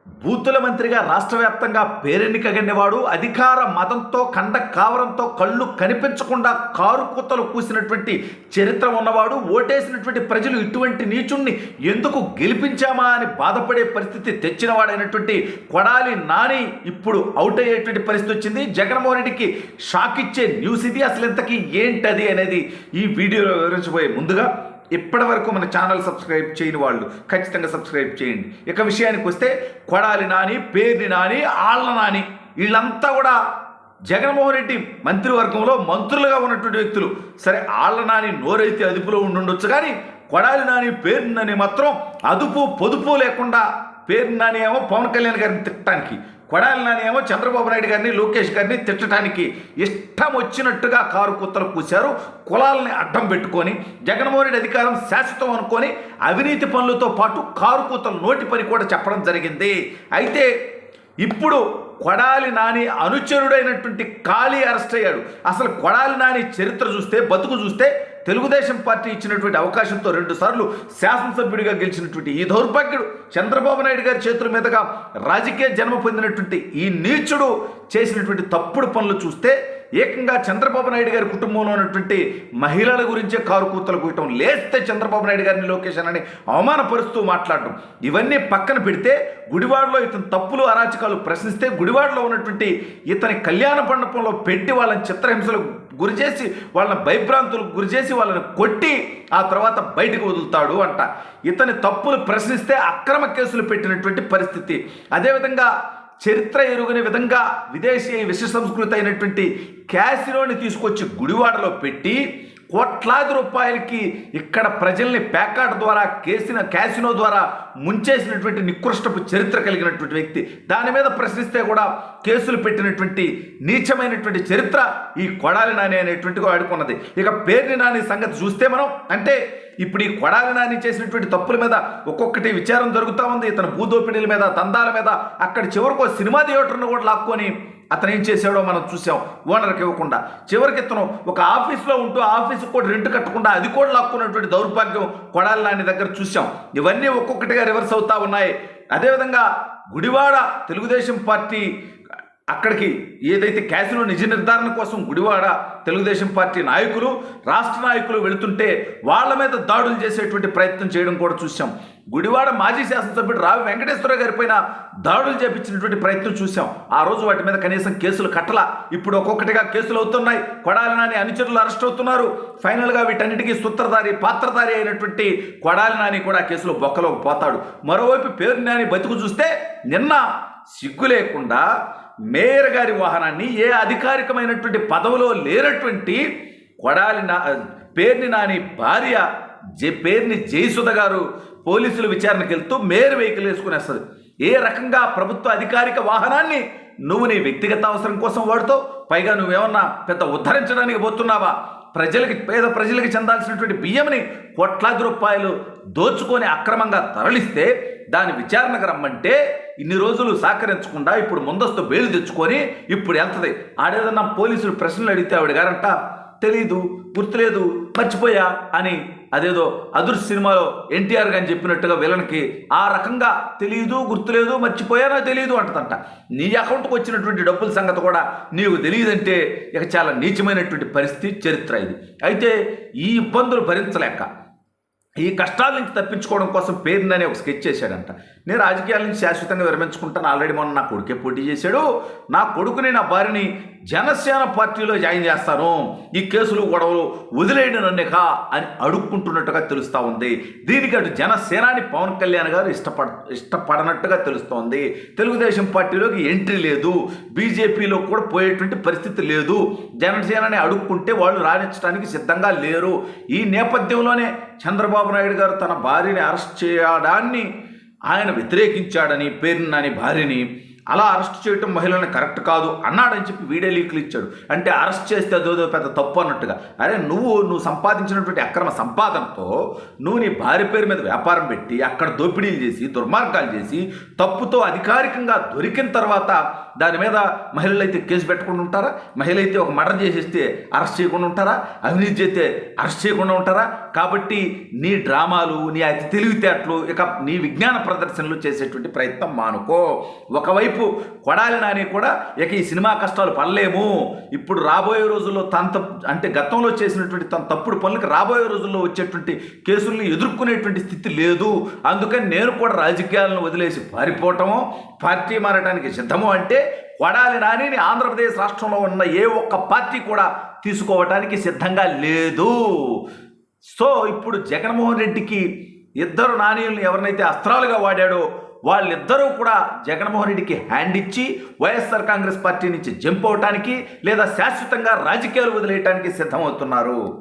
బూతుల మంత్రిగా రాష్ట్ర వ్యాప్తంగా పేరెన్నికగన్నవాడు, అధికార మదంతో కండ కావరంతో కళ్ళు కనిపించకుండా కారు కూతలు కూసినటువంటి చరిత్ర ఉన్నవాడు, ఓటేసినటువంటి ప్రజలు ఇటువంటి నీచుణ్ణి ఎందుకు గెలిపించామా అని బాధపడే పరిస్థితి తెచ్చినవాడైనటువంటి కొడాలి నాని ఇప్పుడు అవుట్ అయ్యేటువంటి పరిస్థితి వచ్చింది. జగన్మోహన్ రెడ్డికి షాక్ ఇచ్చే న్యూస్ ఇది. అసలు ఇంతకీ ఏంటది అనేది ఈ వీడియోలో వివరించబోయే ముందుగా ఇప్పటి వరకు మన ఛానల్ సబ్స్క్రైబ్ చేయని వాళ్ళు ఖచ్చితంగా సబ్స్క్రైబ్ చేయండి. ఇక విషయానికి వస్తే కొడాలి నాని, పేర్ని నాని, ఆళ్ల నాని వీళ్ళంతా కూడా జగన్మోహన్ రెడ్డి మంత్రివర్గంలో మంత్రులుగా ఉన్నటువంటి వ్యక్తులు. సరే, ఆళ్ల నాని నోరైతే అదుపులో ఉండుండొచ్చు, కానీ కొడాలి నాని, పేర్ని నాని మాత్రం అదుపు పొదుపు లేకుండా, పేర్ని నాని ఏమో పవన్ కళ్యాణ్ గారిని తిట్టడానికి, కొడాలి నాని ఏమో చంద్రబాబు నాయుడు గారిని, లోకేష్ గారిని తిట్టడానికి ఇష్టం వచ్చినట్టుగా కారు కుత్తలు కూశారు. కులాలని అడ్డం పెట్టుకొని జగన్మోహన్ రెడ్డి అధికారం శాశ్వతం అనుకొని అవినీతి పనులతో పాటు కారు కూతలు నోటి పని కూడా చెప్పడం జరిగింది. అయితే ఇప్పుడు కొడాలి నాని అనుచరుడైనటువంటి కాళీ అరెస్ట్ అయ్యాడు. అసలు కొడాలి నాని చరిత్ర చూస్తే, బతుకు చూస్తే, తెలుగుదేశం పార్టీ ఇచ్చినటువంటి అవకాశంతో 2 సార్లు శాసనసభ్యుడిగా గెలిచినటువంటి ఈ దౌర్భాగ్యుడు, చంద్రబాబు నాయుడు గారి చేతుల మీదుగా రాజకీయ జన్మ పొందినటువంటి ఈ నీచుడు చేసినటువంటి తప్పుడు పనులు చూస్తే ఏకంగా చంద్రబాబు నాయుడు గారి కుటుంబంలో ఉన్నటువంటి మహిళల గురించే కారు కూతలు కూయటం, లేస్తే చంద్రబాబు నాయుడు గారిని, లోకేష్ అని అవమానపరుస్తూ మాట్లాడటం, ఇవన్నీ పక్కన పెడితే గుడివాడలో ఇతని తప్పులు అరాచకాలు ప్రశ్నిస్తే గుడివాడలో ఉన్నటువంటి ఇతని కళ్యాణ మండపంలో పెట్టి వాళ్ళని చిత్రహింసలకు గురి చేసి, వాళ్ళని భయభ్రాంతులకు గురి చేసి, వాళ్ళని కొట్టి ఆ తర్వాత బయటకు వదులుతాడు అంట. ఇతని తప్పులు ప్రశ్నిస్తే అక్రమ కేసులు పెట్టినటువంటి పరిస్థితి. అదేవిధంగా చరిత్ర ఎరుగని విధంగా విదేశీ విష సంస్కృతి అయినటువంటి క్యాసినోని తీసుకొచ్చి గుడివాడలో పెట్టి కోట్లాది రూపాయలకి ఇక్కడ ప్రజల్ని ప్యాకాట్ ద్వారా క్యాసినో ద్వారా ముంచేసినటువంటి నికృష్టపు చరిత్ర కలిగినటువంటి వ్యక్తి. దాని మీద ప్రశ్నిస్తే కూడా కేసులు పెట్టినటువంటి నీచమైనటువంటి చరిత్ర ఈ కొడాలి నాని అనేటువంటి వాడుకున్నది. ఇక పేర్ని నాని సంగతి చూస్తే మనం, అంటే ఇప్పుడు ఈ కొడాలి నాని చేసినటువంటి తప్పుల మీద ఒక్కొక్కటి విచారం జరుగుతూ ఉంది. ఇతను భూదోపిడీల మీద, దందాల మీద, అక్కడ చివరికి సినిమా థియేటర్ను కూడా లాక్కొని అతను ఏం చేశాడో మనం చూసాం. ఓనర్కి ఇవ్వకుండా చివరికి ఇతను ఒక ఆఫీస్లో ఉంటూ ఆఫీస్కి కూడా రెంట్ కట్టకుండా అది కూడా లాక్కున్నటువంటి దౌర్భాగ్యం కొడాలి నాని దగ్గర చూసాం. ఇవన్నీ ఒక్కొక్కటిగా రివర్స్ అవుతా ఉన్నాయి. అదేవిధంగా గుడివాడ తెలుగుదేశం పార్టీ అక్కడికి ఏదైతే క్యాసినో నిజ నిర్ధారణ కోసం గుడివాడ తెలుగుదేశం పార్టీ నాయకులు, రాష్ట్ర నాయకులు వెళుతుంటే వాళ్ళ మీద దాడులు చేసేటువంటి ప్రయత్నం చేయడం కూడా చూసాం. గుడివాడ మాజీ శాసనసభ్యుడు రావి వెంకటేశ్వర గారి పైన దాడులు చేపించినటువంటి ప్రయత్నం చూసాం. ఆ రోజు వాటి మీద కనీసం కేసులు కట్టలా. ఇప్పుడు ఒక్కొక్కటిగా కేసులు అవుతున్నాయి. కొడాలి నాని అనుచరులు అరెస్ట్ అవుతున్నారు. ఫైనల్గా వీటన్నిటికీ సూత్రధారి, పాత్రధారి అయినటువంటి కొడాలి నాని కూడా కేసులో బొక్కలో పోతాడు. మరోవైపు పేర్ని నాని బతుకు చూస్తే నిన్న సిగ్గు లేకుండా మేయర్ గారి వాహనాన్ని, ఏ అధికారికమైనటువంటి పదవిలో లేనటువంటి పేర్ని నాని భార్య పేర్ని జయసుధ గారు పోలీసులు విచారణకు వెళ్తూ మేయర్ వెహికల్ వేసుకునేస్తుంది. ఏ రకంగా ప్రభుత్వ అధికారిక వాహనాన్ని నువ్వు నీ వ్యక్తిగత అవసరం కోసం వాడుతావు? పైగా నువ్వేమన్నా పెద్ద ఉద్ధరించడానికి పోతున్నావా? పేద ప్రజలకి చెందాల్సినటువంటి బియ్యంని కోట్లాది రూపాయలు దోచుకొని అక్రమంగా తరలిస్తే దాని విచారణకు రమ్మంటే ఇన్ని రోజులు సహకరించకుండా ఇప్పుడు ముందస్తు బెయిల్ తెచ్చుకొని ఇప్పుడు వెళ్తుంది. ఆడేదన్నా పోలీసులు ప్రశ్నలు అడిగితే ఆవిడ గారంట తెలీదు, గుర్తులేదు, మర్చిపోయా అని అదేదో అదుర్స్ సినిమాలో ఎన్టీఆర్ గారిని చెప్పినట్టుగా విలన్కి ఆ రకంగా తెలియదు, గుర్తులేదు, మర్చిపోయానో తెలియదు అంటదంట. నీ అకౌంట్కి వచ్చినటువంటి డబ్బుల సంగతి కూడా నీకు తెలియదంటే ఇక చాలా నీచమైనటువంటి పరిస్థితి, చరిత్ర ఇది. అయితే ఈ ఇబ్బందులు భరించలేక ఈ కష్టాల నుంచి తప్పించుకోవడం కోసం పేర్ని అనే ఒక స్కెచ్ చేశాడంట. నేను రాజకీయాల నుంచి శాశ్వతంగా విరమించుకుంటాను. ఆల్రెడీ మొన్న నా కొడుకే పోటీ చేశాడు. నా కొడుకుని, నా భార్యని జనసేన పార్టీలో జాయిన్ చేస్తాను, ఈ కేసులు గొడవలు వదిలేయండి నన్నేకా అని అడుక్కుంటున్నట్టుగా తెలుస్తూ ఉంది. దీనికి అటు జనసేనాని పవన్ కళ్యాణ్ గారు ఇష్టపడనట్టుగా తెలుస్తోంది. తెలుగుదేశం పార్టీలోకి ఎంట్రీ లేదు, బీజేపీలో కూడా పోయేటువంటి పరిస్థితి లేదు. జనసేనని అడుక్కుంటే వాళ్ళు రాణించడానికి సిద్ధంగా లేరు. ఈ నేపథ్యంలోనే చంద్రబాబు నాయుడు గారు తన భార్యని అరెస్ట్ చేయడాన్ని ఆయన వ్యతిరేకించాడని, పేర్ని నాని భార్యని అలా అరెస్ట్ చేయటం మహిళలను కరెక్ట్ కాదు అన్నాడని చెప్పి వీడియో లీకులు ఇచ్చాడు. అంటే అరెస్ట్ చేస్తే అదేదో పెద్ద తప్పు అన్నట్టుగా. అరే నువ్వు సంపాదించినటువంటి అక్రమ సంపాదనతో నువ్వు నీ భార్య పేరు మీద వ్యాపారం పెట్టి అక్కడ దోపిడీలు చేసి, దుర్మార్గాలు చేసి, తప్పుతో అధికారికంగా దొరికిన తర్వాత దాని మీద మహిళలు అయితే కేసు పెట్టకుండా ఉంటారా? మహిళ అయితే ఒక మర్డర్ చేసేస్తే అరెస్ట్ చేయకుండా ఉంటారా? అవినీతి చేస్తే అరెస్ట్ చేయకుండా ఉంటారా? కాబట్టి నీ డ్రామాలు, నీ అతి తెలివితేటలు, ఇక నీ విజ్ఞాన ప్రదర్శనలు చేసేటువంటి ప్రయత్నం మానుకో. ఒకవైపు కొడాలి నాని కూడా ఇక ఈ సినిమా కష్టాలు పడలేము, ఇప్పుడు రాబోయే రోజుల్లో అంటే గతంలో చేసినటువంటి తన తప్పుడు పనులకు రాబోయే రోజుల్లో వచ్చేటువంటి కేసుల్ని ఎదుర్కొనేటువంటి స్థితి లేదు, అందుకని నేను కూడా రాజకీయాలను వదిలేసి పారిపోవటము, పార్టీ మారడానికి సిద్ధము అంటే కొడాలి నానిని ఆంధ్రప్రదేశ్ రాష్ట్రంలో ఉన్న ఏ ఒక్క పార్టీ కూడా తీసుకోవటానికి సిద్ధంగా లేదు. సో ఇప్పుడు జగన్మోహన్ రెడ్డికి ఇద్దరు నానీలను ఎవరినైతే అస్త్రాలుగా వాడాడో వాళ్ళిద్దరూ కూడా జగన్మోహన్ రెడ్డికి హ్యాండ్ ఇచ్చి వైఎస్ఆర్ కాంగ్రెస్ పార్టీ నుంచి జంప్ అవటానికి లేదా శాశ్వతంగా రాజకీయాలు వదిలేయటానికి సిద్ధమవుతున్నారు.